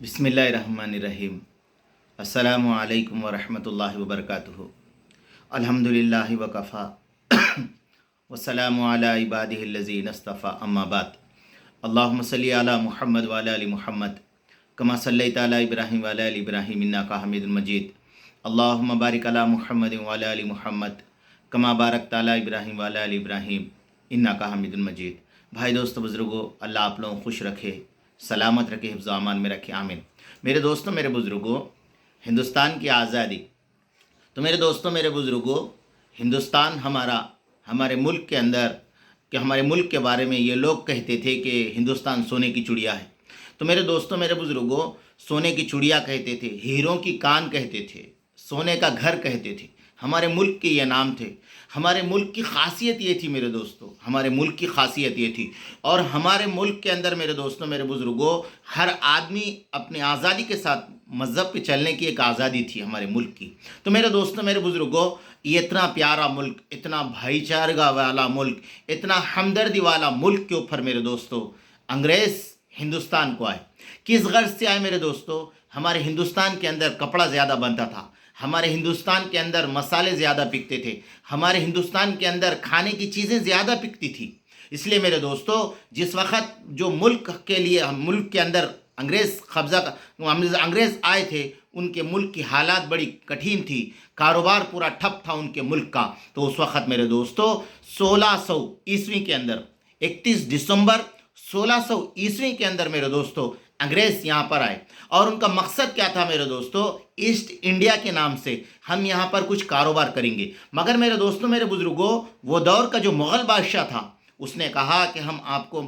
बिस्मिल्लाहिर्रहमानिर्रहीम। अस्सलामु अलैकुम वरहमतुल्लाहि वबरकातुहू। अल्हम्दुलिल्लाहि वकफ़ा वस्सलामु अला इबादिहिल्लज़ीन इस्तफ़ा अम्मा बाद। अल्लाहुम्मा सल्लि अला मुहम्मद व अला आलि मुहम्मद कमा सल्लैता अला इब्राहीम व अला आलि इब्राहीम इन्नका हमीदुम मजीद। अल्लाहुम्मा बारिक अला मुहम्मद व अला आलि मुहम्मद कमा बारकता अला इब्राहीम व अला आलि इब्राहीम इन्नका हमीदुम मजीद। भाई दोस्तों बुज़ुर्गों, अल्लाह आप लोगों को खुश रखे, सलामत रखे, हिफ्ज़ व अमान में रखे, आमीन। मेरे दोस्तों, मेरे बुज़ुर्गों, हिंदुस्तान की आज़ादी, तो मेरे दोस्तों, मेरे बुज़ुर्गों, हिंदुस्तान हमारे मुल्क के अंदर कि हमारे मुल्क के बारे में ये लोग कहते थे कि हिंदुस्तान सोने की चिड़िया है। तो मेरे दोस्तों, मेरे बुज़ुर्गों, सोने की चिड़िया कहते थे, हीरों की कान कहते थे, सोने का घर कहते थे। हमारे मुल्क के ये नाम थे। हमारे मुल्क की खासियत ये थी मेरे दोस्तों, हमारे मुल्क की खासियत ये थी। और हमारे मुल्क के अंदर मेरे दोस्तों, मेरे बुज़ुर्गों, हर आदमी अपनी आज़ादी के साथ मज़हब पे चलने की एक आज़ादी थी हमारे मुल्क की। तो मेरे दोस्तों, मेरे बुज़ुर्गों, ये इतना प्यारा मुल्क, इतना भाईचारा वाला मुल्क, इतना हमदर्दी वाला मुल्क के ऊपर मेरे दोस्तों अंग्रेज़ हिंदुस्तान को आए। किस गर्ज से आए मेरे दोस्तों? हमारे हिंदुस्तान के अंदर कपड़ा ज़्यादा बनता था, हमारे हिंदुस्तान के अंदर मसाले ज़्यादा बिकते थे, हमारे हिंदुस्तान के अंदर खाने की चीज़ें ज़्यादा बिकती थी। इसलिए मेरे दोस्तों, जिस वक़्त जो मुल्क के लिए मुल्क के अंदर अंग्रेज़ आए थे, उनके मुल्क की हालात बड़ी कठिन थी, कारोबार पूरा ठप था उनके मुल्क का। तो उस वक़्त मेरे दोस्तों 1600 ईस्वी के अंदर 31 दिसंबर 1600 ईस्वी के अंदर मेरे दोस्तों अंग्रेज़ यहाँ पर आए। और उनका मकसद क्या था मेरे दोस्तों? ईस्ट इंडिया के नाम से हम यहाँ पर कुछ कारोबार करेंगे। मगर मेरे दोस्तों, मेरे बुज़ुर्गों, वो दौर का जो मुग़ल बादशाह था, उसने कहा कि हम आपको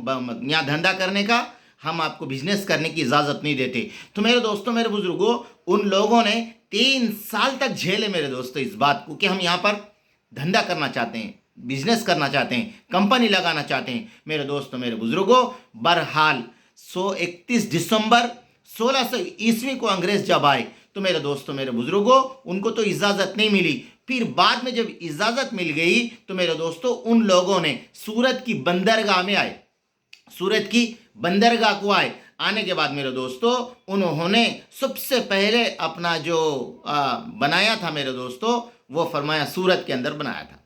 यहाँ धंधा करने का, हम आपको बिजनेस करने की इजाज़त नहीं देते। तो मेरे दोस्तों, मेरे बुज़ुर्गों, उन लोगों ने 3 साल तक झेले मेरे दोस्तों इस बात को कि हम यहाँ पर धंधा करना चाहते हैं, बिजनेस करना चाहते हैं, कंपनी लगाना चाहते हैं। मेरे दोस्तों, मेरे बुज़ुर्गों, बहरहाल 31 दिसंबर 1600 ईस्वी को अंग्रेज़ जब आए, तो मेरे दोस्तों, मेरे बुज़ुर्गों, उनको तो इजाज़त नहीं मिली। फिर बाद में जब इजाज़त मिल गई, तो मेरे दोस्तों उन लोगों ने सूरत की बंदरगाह में आए, सूरत की बंदरगाह को आए। आने के बाद मेरे दोस्तों, उन्होंने सबसे पहले अपना जो बनाया था मेरे दोस्तों, वो फरमाया सूरत के अंदर बनाया था,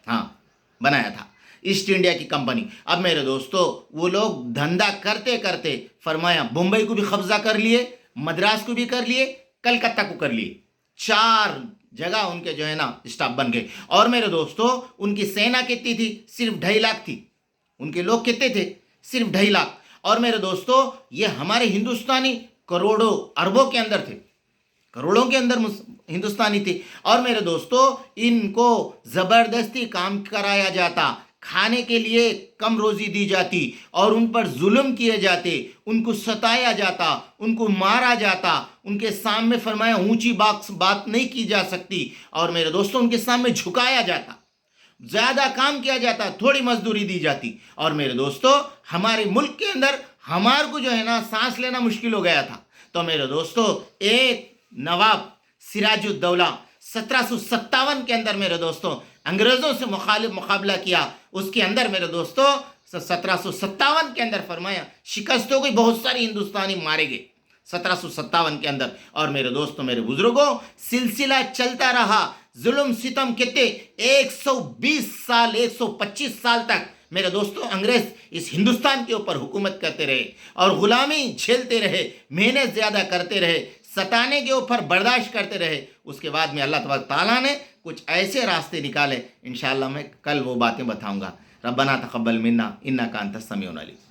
हाँ बनाया था ईस्ट इंडिया की कंपनी। अब मेरे दोस्तों, वो लोग धंधा करते करते फरमाया मुंबई को भी कब्जा कर लिए, मद्रास को भी कर लिए, कलकत्ता को कर लिए। 4 जगह उनके जो है ना स्टाफ बन गए। और मेरे दोस्तों, उनकी सेना कितनी थी? सिर्फ 2.5 लाख थी। उनके लोग कितने थे? सिर्फ 2.5 लाख। और मेरे दोस्तों, ये हमारे हिंदुस्तानी करोड़ों अरबों के अंदर थे, करोड़ों के अंदर हिंदुस्तानी थे। और मेरे दोस्तों, इनको ज़बरदस्ती काम कराया जाता, खाने के लिए कम रोज़ी दी जाती, और उन पर जुल्म किए जाते, उनको सताया जाता, उनको मारा जाता। उनके सामने फरमाया ऊंची बात नहीं की जा सकती। और मेरे दोस्तों, उनके सामने झुकाया जाता, ज़्यादा काम किया जाता, थोड़ी मजदूरी दी जाती। और मेरे दोस्तों, हमारे मुल्क के अंदर हमारे को जो है ना सांस लेना मुश्किल हो गया था। तो मेरे दोस्तों, एक नवाब सिराजुद्दौला 1757 के अंदर मेरे दोस्तों अंग्रेज़ों से मुकाबला किया। उसके अंदर मेरे दोस्तों 1757 के अंदर फरमाया शिकस्त हो गई, बहुत सारे हिंदुस्तानी मारे गए 1757 के अंदर। और मेरे दोस्तों, मेरे बुजुर्गों, सिलसिला चलता रहा, जुल्म सितम कितने 120 साल 125 साल तक मेरे दोस्तों अंग्रेज़ इस हिंदुस्तान के ऊपर हुकूमत करते रहे और ग़ुलामी झेलते रहे, मेहनत ज़्यादा करते रहे, सताने के ऊपर बर्दाश्त करते रहे। उसके बाद में अल्लाह तबारक ताला ने कुछ ऐसे रास्ते निकाले, इंशाअल्लाह मैं कल वो बातें बताऊंगा। रब्बना तक़ब्बल मिन्ना इन्नका अंतस समीउल अलीम।